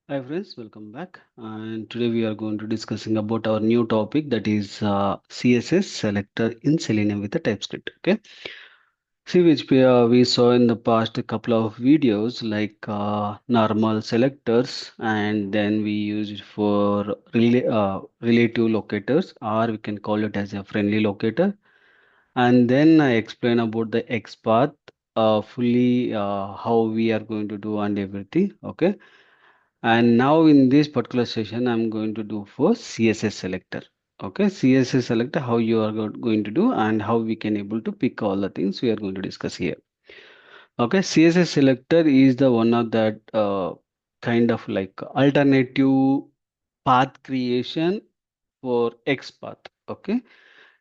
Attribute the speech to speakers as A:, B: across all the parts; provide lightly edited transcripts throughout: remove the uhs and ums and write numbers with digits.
A: Hi friends, welcome back. And today we are going to discussing about our new topic that is CSS selector in Selenium with the TypeScript. Okay. See which we saw in the past a couple of videos like normal selectors, and then we use it for relative locators, or we can call it as a friendly locator. And then I explain about the XPath fully how we are going to do and everything. Okay. And now in this particular session, I'm going to do for CSS selector. Okay, CSS selector, how you are going to do and how we can able to pick all the things we are going to discuss here. Okay, CSS selector is the one of that kind of like alternative path creation for XPath. Okay,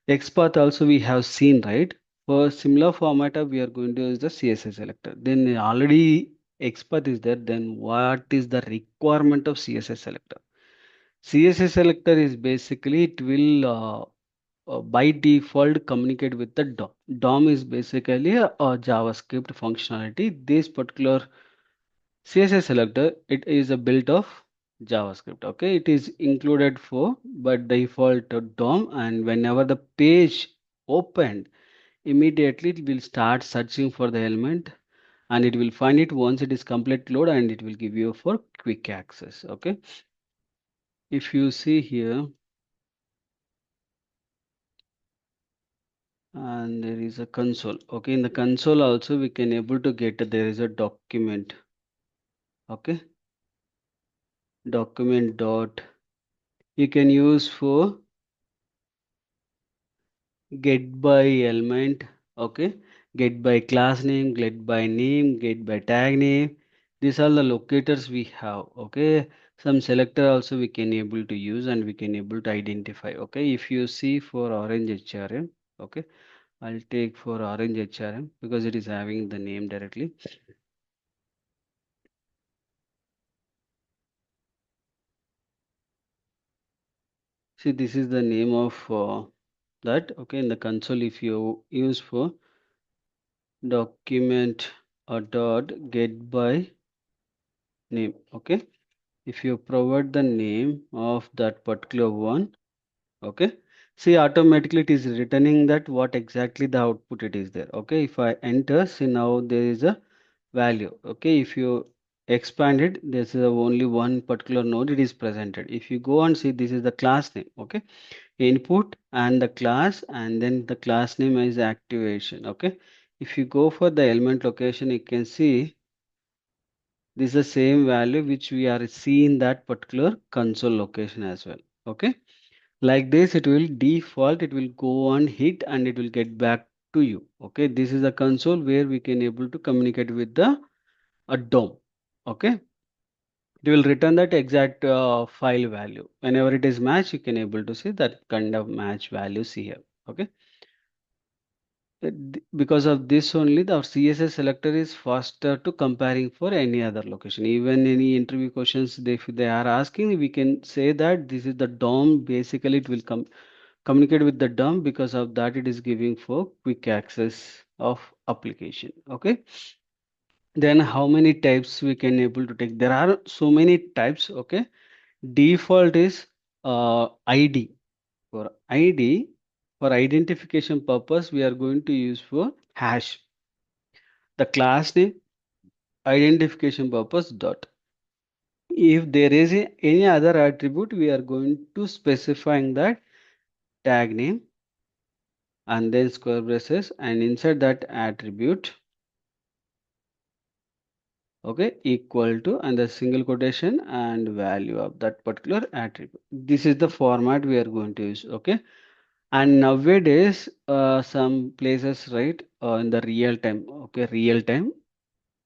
A: XPath also we have seen, right? For similar format we are going to use the CSS selector. Then already XPath is there. Then what is the requirement of CSS selector? CSS selector is basically it will by default communicate with the DOM. DOM is basically a JavaScript functionality. This particular CSS selector, it is a built of JavaScript. Okay, it is included for by default DOM, and whenever the page opened, immediately it will start searching for the element and it will find it once it is complete load and it will give you for quick access. Okay, if you see here, and there is a console. Okay, in the console also we can able to get there is a document. Okay, document dot you can use for get by element. Okay, get by class name, get by name, get by tag name. These are the locators we have. Okay, some selector also we can able to use and we can able to identify. Okay, if you see for orange hrm, okay, I'll take for orange hrm because it is having the name directly. See, this is the name of that. Okay, in the console, if you use for document or dot get by name. Okay, if you provide the name of that particular one, okay, see automatically it is returning that what exactly the output it is there. Okay, if I enter, see now there is a value. Okay, if you expand it, this is only one particular node it is presented. If you go and see, this is the class name. Okay, input and the class, and then the class name is activation. Okay, if you go for the element location, you can see this is the same value which we are seeing that particular console location as well. Okay, like this it will default, it will go on hit and it will get back to you. Okay, this is the console where we can able to communicate with the a DOM. Okay, it will return that exact file value. Whenever it is matched, you can able to see that kind of match values here. Okay, because of this only the CSS selector is faster to comparing for any other location. Even any interview questions if they are asking, we can say that this is the DOM. Basically, it will communicate with the DOM. Because of that, it is giving for quick access of application. Okay. Then how many types we can able to take? There are so many types. Okay. Default is ID. For ID, for identification purpose, we are going to use for hash. The class name, identification purpose dot. If there is any other attribute, we are going to specifying that tag name and then square braces and inside that attribute, okay, equal to and the single quotation and value of that particular attribute. This is the format we are going to use. Okay, and nowadays some places, right, in the real time. Okay, real time,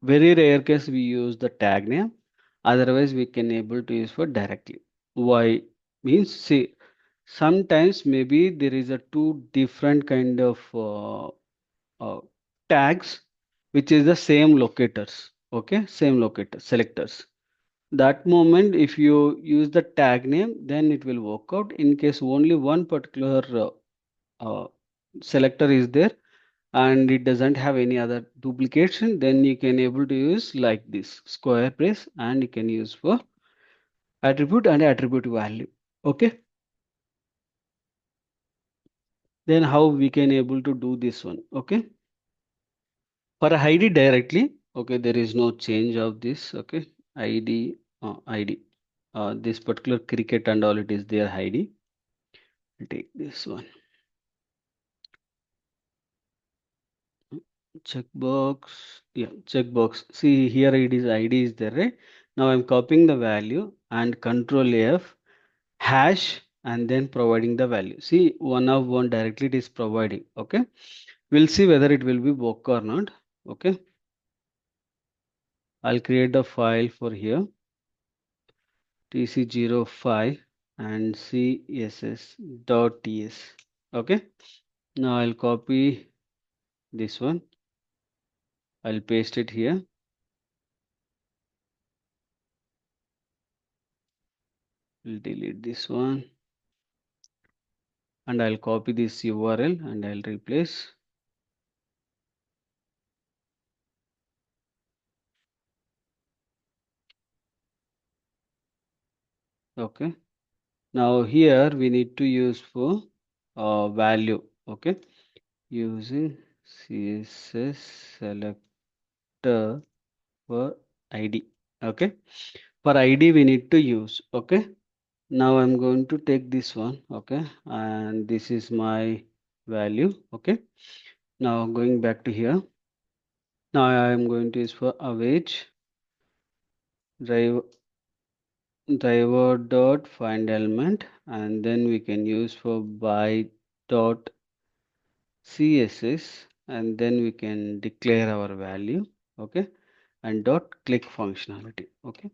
A: very rare case we use the tag name, otherwise we can able to use for directly. Why? Means see, sometimes maybe there is a two different kind of uh, tags which is the same locators. Okay, same locator selectors. That moment if you use the tag name, then it will work out. In case only one particular selector is there and it doesn't have any other duplication, then you can able to use like this square brace and you can use for attribute and attribute value. Okay, then how we can able to do this one? Okay, for id directly, okay, there is no change of this. Okay, id this particular cricket and all, it is their id. I'll take this one. Checkbox, yeah, checkbox. See here, it is id is there, right? Now I'm copying the value and control F hash and then providing the value. See, one of one directly it is providing. Okay, we'll see whether it will be work or not. Okay, I'll create the file for here tc05 and css.ts. Okay, now I'll copy this one. I'll paste it here. We'll delete this one and I'll copy this URL and I'll replace. Okay, now here we need to use for value. Okay, using CSS selector for ID. Okay, for ID we need to use. Okay, now I'm going to take this one. Okay, and this is my value. Okay, now going back to here. Now I am going to use for await driver dot find element, and then we can use for by dot css, and then we can declare our value. Okay, and dot click functionality. Okay,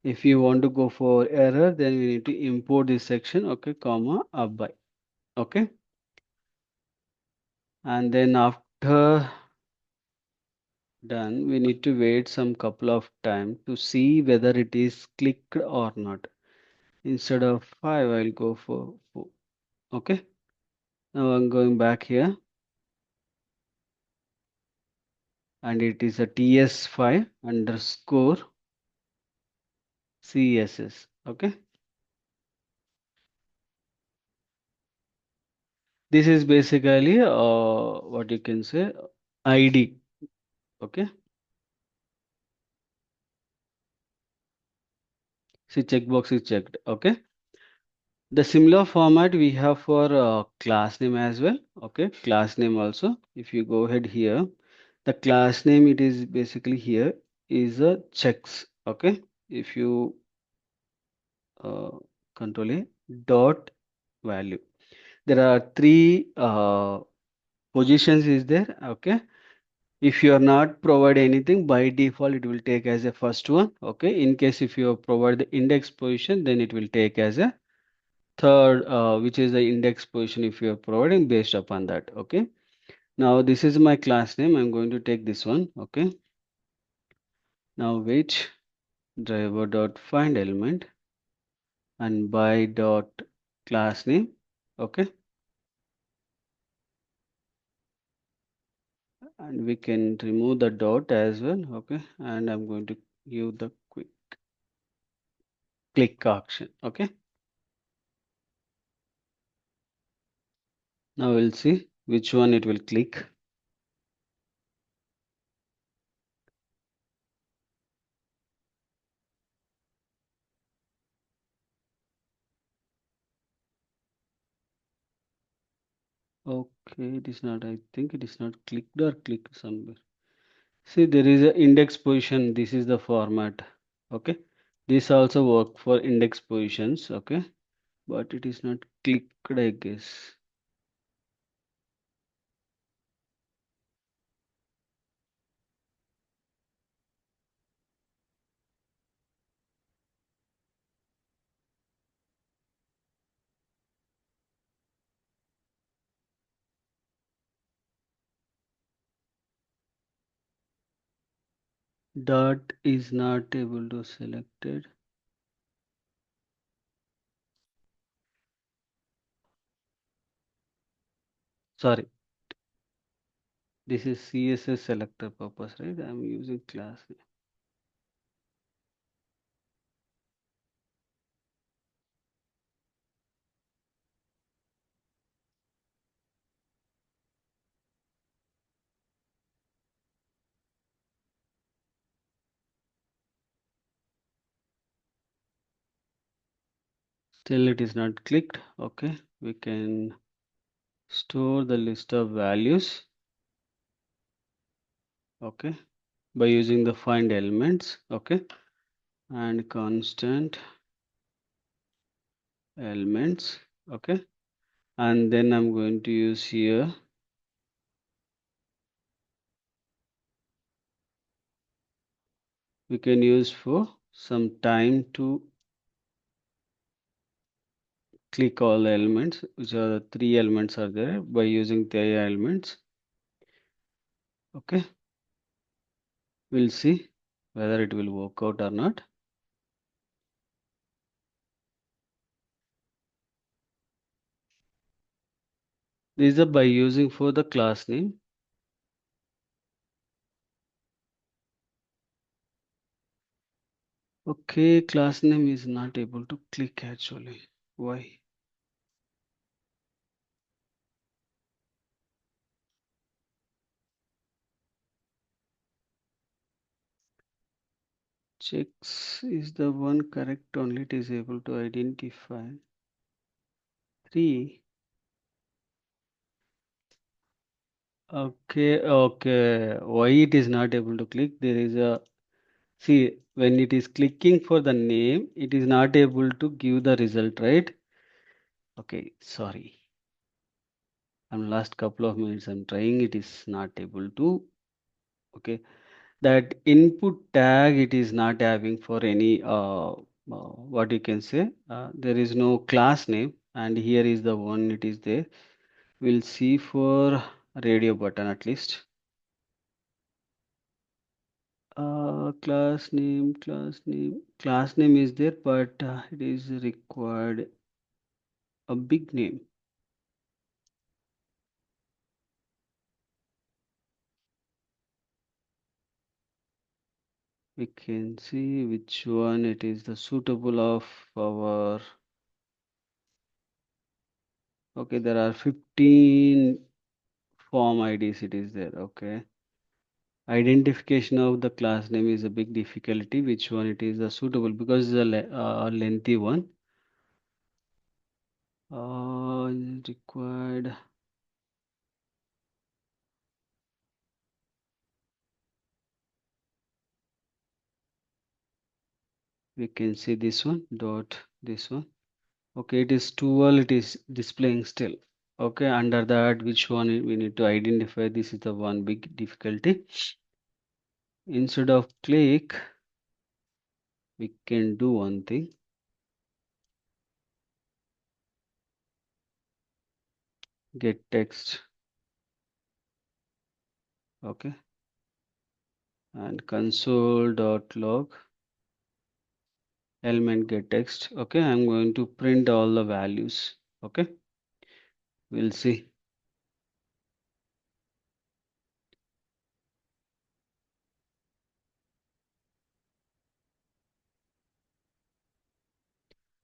A: if you want to go for error, then we need to import this section. Okay, comma up by. Okay, and then after done, we need to wait some couple of time to see whether it is clicked or not. Instead of 5, I'll go for 4. Okay, now I'm going back here and it is a ts5 underscore css. Okay, this is basically what you can say id. Okay, see, checkbox is checked. Okay, the similar format we have for class name as well. Okay, class name also, if you go ahead here, the class name, it is basically here is a checks. Okay, if you uh, control a dot value, there are three positions is there. Okay, if you are not provide anything, by default it will take as a first one. Okay, in case if you provide the index position, then it will take as a third, which is the index position if you are providing based upon that. Okay, now this is my class name. I'm going to take this one. Okay, now wait driver dot find element and by dot class name. Okay, and we can remove the dot as well. Okay, and I'm going to give the quick click action. Okay, now we'll see which one it will click. Okay, it is not, I think it is not clicked or clicked somewhere. See, there is a index position. This is the format. Okay, this also work for index positions. Okay, but it is not clicked, I guess. Dot is not able to selected. Sorry, this is CSS selector purpose, right? I'm using class. Still it is not clicked. Okay, we can store the list of values, okay, by using the find elements, okay, and constant elements, okay, and then I'm going to use here we can use for some time to click all the elements, which are the three elements are there, by using the elements. Okay, we'll see whether it will work out or not. These are by using for the class name. Okay, class name is not able to click actually. Why? Checks is the one correct only it is able to identify. 3. Okay, okay. Why it is not able to click? There is a see when it is clicking for the name, it is not able to give the result, right? Okay, sorry. I'm last couple of minutes. I'm trying. It is not able to. Okay, that input tag it is not having for any what you can say. There is no class name, and here is the one. It is there. We'll see for radio button at least. Class name is there, but it is required a big name. We can see which one it is the suitable of our. Okay, there are 15 form IDs. It is there. Okay, identification of the class name is a big difficulty. Which one it is the suitable because it's a lengthy one. Required. We can see this one dot this one. Okay, it is 12, it is displaying still. Okay, under that, which one we need to identify? This is the one big difficulty. Instead of click, we can do one thing. Get text. Okay. And console.log element get text. Okay, I'm going to print all the values. Okay, we'll see.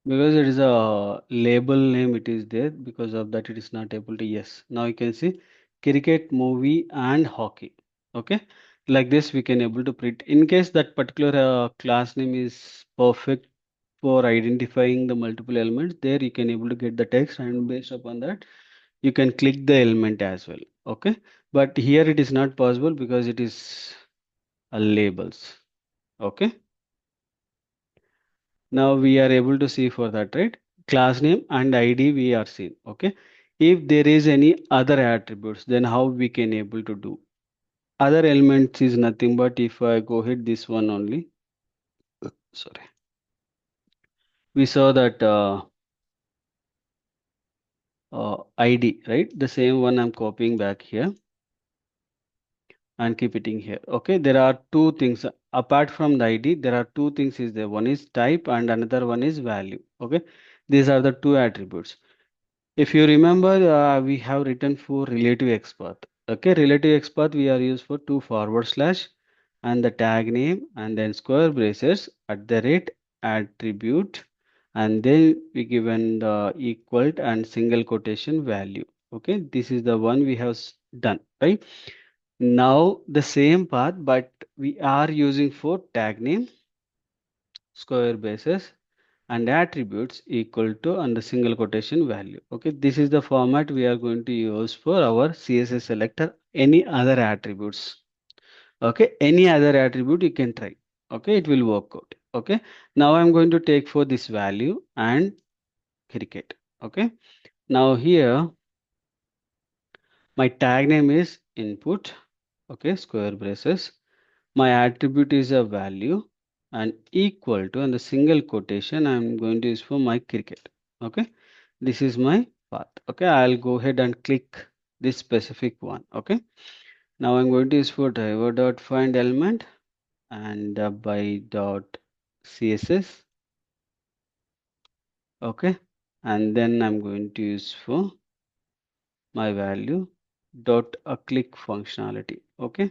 A: Because it is a label name, it is there. Because of that, it is not able to. Yes. Now you can see cricket, movie, and hockey. Okay. Like this, we can able to print. In case that particular class name is perfect for identifying the multiple elements, there you can able to get the text, and based upon that, you can click the element as well. Okay. But here it is not possible because it is a labels. Okay. Now we are able to see for that, right? Class name and ID we are seeing. Okay. If there is any other attributes, then how we can able to do? Other elements is nothing but if I go hit this one only. Sorry. We saw that ID, right? The same one I'm copying back here and keep it in here. Okay. There are two things apart from the ID. There are two things is there. One is type and another one is value. Okay. These are the two attributes. If you remember, we have written for relative XPath. Okay, relative XPath we are used for two forward slash and the tag name and then square braces at the rate attribute and then we given the equal and single quotation value. Okay, this is the one we have done, right? Now the same path, but we are using for tag name, square braces and attributes equal to and the single quotation value. Okay, this is the format we are going to use for our CSS selector. Any other attributes, okay, any other attribute you can try. Okay, it will work out. Okay, now I'm going to take for this value and cricket. Okay, now here my tag name is input. Okay, square braces. My attribute is a value and equal to and the single quotation I'm going to use for my cricket. Okay, this is my path. Okay, I'll go ahead and click this specific one. Okay, now I'm going to use for driver dot find element and by dot css. Okay, and then I'm going to use for my value dot a click functionality. Okay,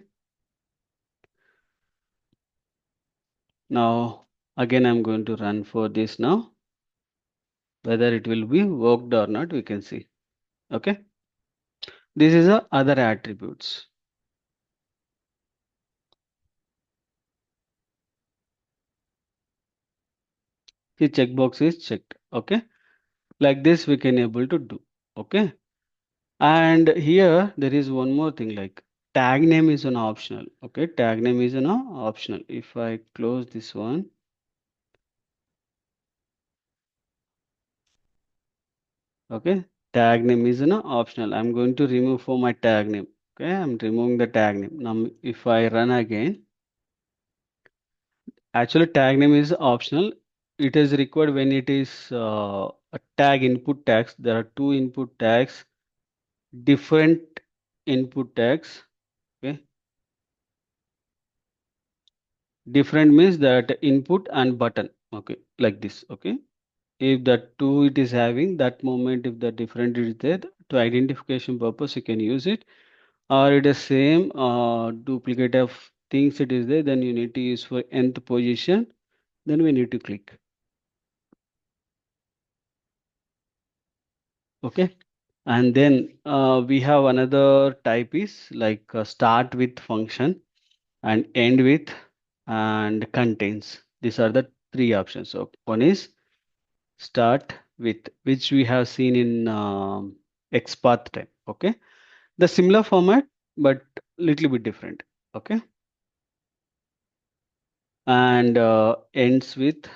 A: now again I'm going to run for this now. Whether it will be worked or not, we can see. Okay, this is the other attributes. The checkbox is checked. Okay, like this we can able to do. Okay, and here there is one more thing, like tag name is an optional. Okay, tag name is an optional. If I close this one, okay, tag name is an optional. I'm going to remove for my tag name. Okay, I'm removing the tag name. Now if I run again, actually tag name is optional. It is required when it is a tag input tags. There are two input tags, different input tags. Okay, different means that input and button. Okay, like this. Okay, if that two it is having that moment, if the different is there to identification purpose, you can use it. Or it is same duplicate of things it is there, then you need to use for nth position. Then we need to click. Okay, and then we have another type is like start with function and end with and contains. These are the three options. So one is start with, which we have seen in XPath type. Okay, the similar format but little bit different. Okay, and ends with,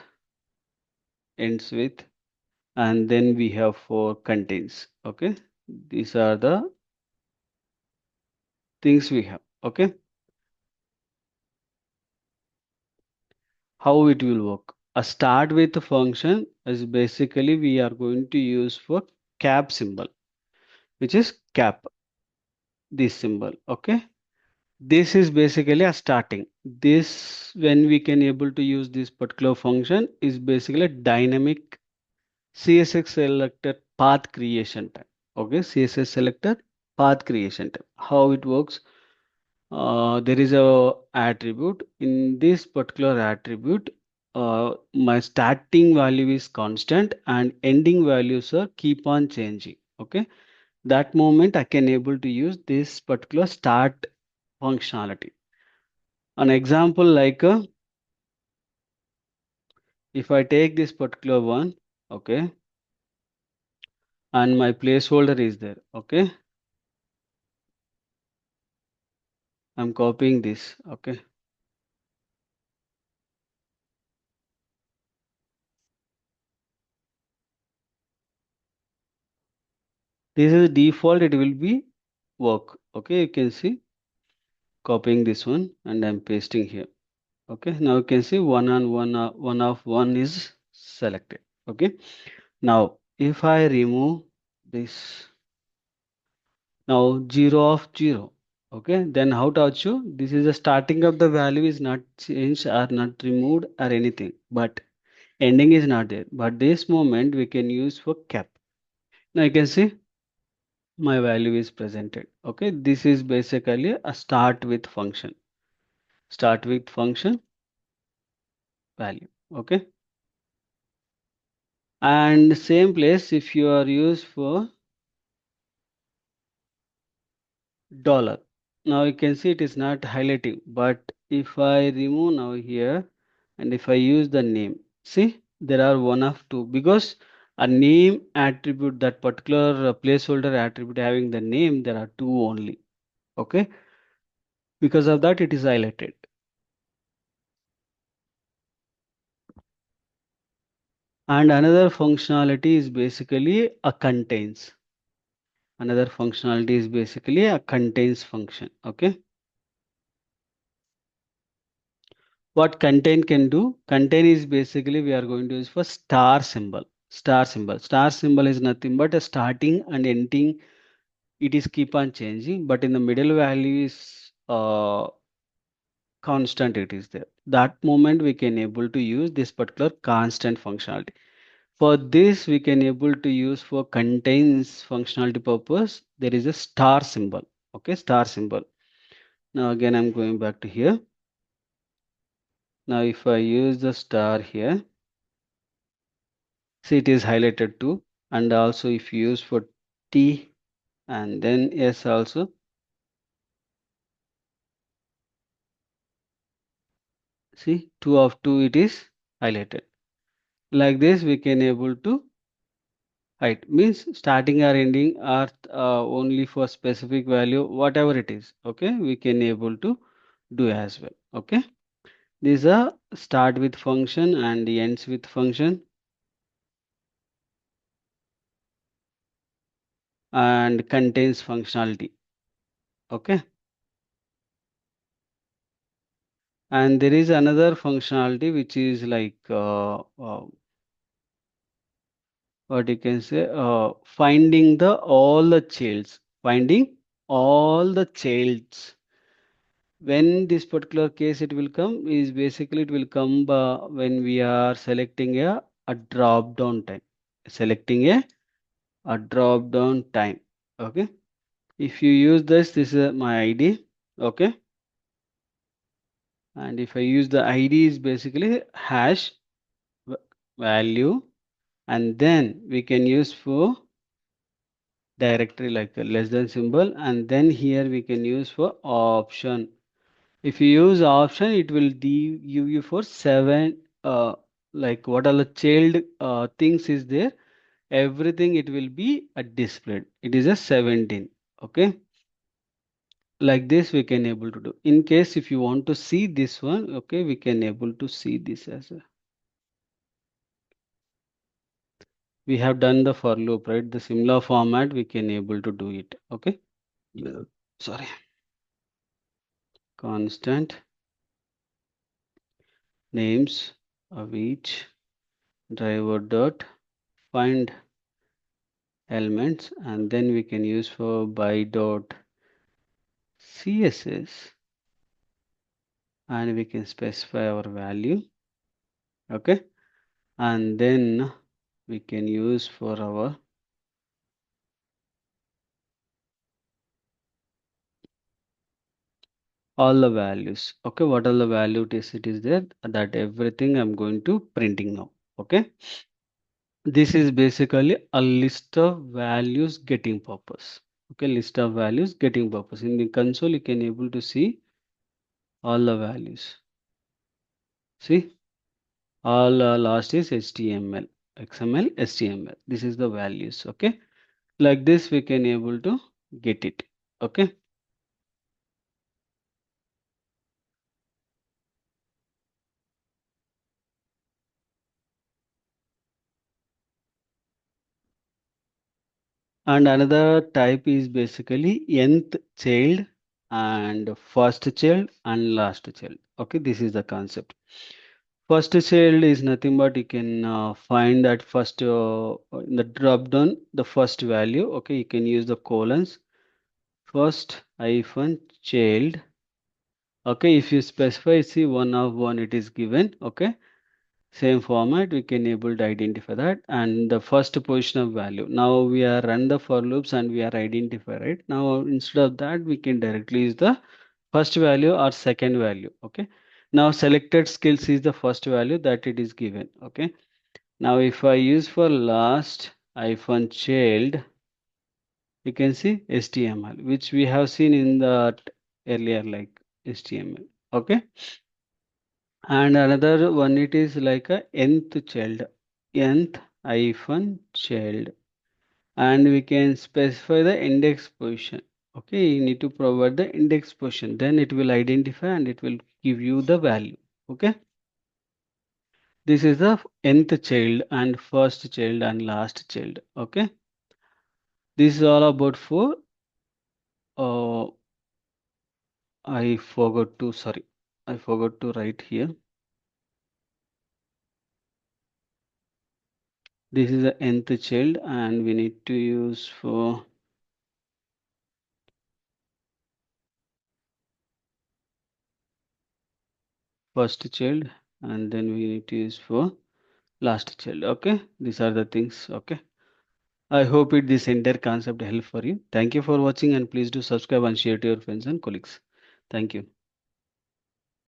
A: and then we have for contains. Okay, these are the things we have. Okay, how it will work? A start with a function is basically we are going to use for cap symbol, which is cap, this symbol. Okay, this is basically a starting. This, when we can able to use this particular function, is basically dynamic CSS selector path creation time. Okay, CSS selector path creation time. How it works? There is a attribute. In this particular attribute, my starting value is constant and ending values are keep on changing. Okay, that moment I can able to use this particular start functionality. An example like if I take this particular one, okay, and my placeholder is there. Okay, I'm copying this. Okay, this is default. It will be work. Okay, you can see copying this one and I'm pasting here. Okay, now you can see one and one, one of one is selected. Okay, now if I remove this, now 0 of 0. Okay, then how to achieve? This is the starting of the value is not changed or not removed or anything, but ending is not there. But this moment we can use for cap. Now you can see my value is presented. Okay, this is basically a start with function. Start with function value. Okay, and same place if you are used for dollar. Now you can see it is not highlighting, but if I remove now here and if I use the name, see there are one of two, because a name attribute, that particular placeholder attribute having the name, there are two only. Okay, because of that it is highlighted. And another functionality is basically a contains. Another functionality is basically a contains function. Okay, what contain can do? Contain is basically we are going to use for star symbol. Star symbol. Star symbol is nothing but a starting and ending. It is keep on changing, but in the middle value is constant. It is there. That moment we can able to use this particular constant functionality. For this, we can able to use for contains functionality purpose. There is a star symbol. Okay, star symbol. Now again, I'm going back to here. Now if I use the star here, see it is highlighted too. And also if you use for T and then S also, see 2 of 2 it is highlighted. Like this, we can able to hide. Means starting or ending are only for specific value, whatever it is. Okay, we can able to do as well. Okay. These are start with function and ends with function and contains functionality. Okay. And there is another functionality which is like what you can say, finding the all the childs. Finding all the childs. When this particular case it will come is basically it will come when we are selecting a drop down time. Selecting a drop down time. Okay. If you use this is my ID. Okay. And if I use the ID is basically hash value, and then we can use for directory like a less than symbol, and then here we can use for option. If you use option, it will give you for 7 like what are the child things is there, everything it will be a displayed. It is a 17. Okay, like this we can able to do. In case if you want to see this one, okay, we can able to see this as a, we have done the for loop, right? The similar format we can able to do it. Okay, yeah. Sorry, constant names of each driver dot find elements, and then we can use for by dot css, and we can specify our value. Okay, and then we can use for our all the values. Okay, what are the value it is there, that everything I'm going to printing now. Okay, this is basically a list of values getting purpose. Okay, list of values getting purpose. In the console you can able to see all the values. See, all last is HTML, XML, HTML. This is the values. Okay, like this we can able to get it. Okay, and another type is basically nth child and first child and last child. Okay, this is the concept. First child is nothing but you can find that first in the drop down the first value. Okay, you can use the colons, first hyphen child. Okay, if you specify, see one of one it is given. Okay, same format we can able to identify that, and the first position of value. Now we are run the for loops and we are identify, right? Now instead of that we can directly use the first value or second value. Okay, now selected skills is the first value that it is given. Okay, now if I use for last hyphen child, you can see HTML, which we have seen in the earlier like HTML. Okay, And another one, it is like a nth child, nth hyphen child, and we can specify the index position. Okay, you need to provide the index position, then it will identify and it will give you the value. Okay, this is the nth child and first child and last child. Okay, this is all about for uh, I forgot to write here. This is the nth child and we need to use for first child, and then we need to use for last child. Okay, these are the things. Okay, I hope this entire concept help for you. Thank you for watching and please do subscribe and share to your friends and colleagues. Thank you.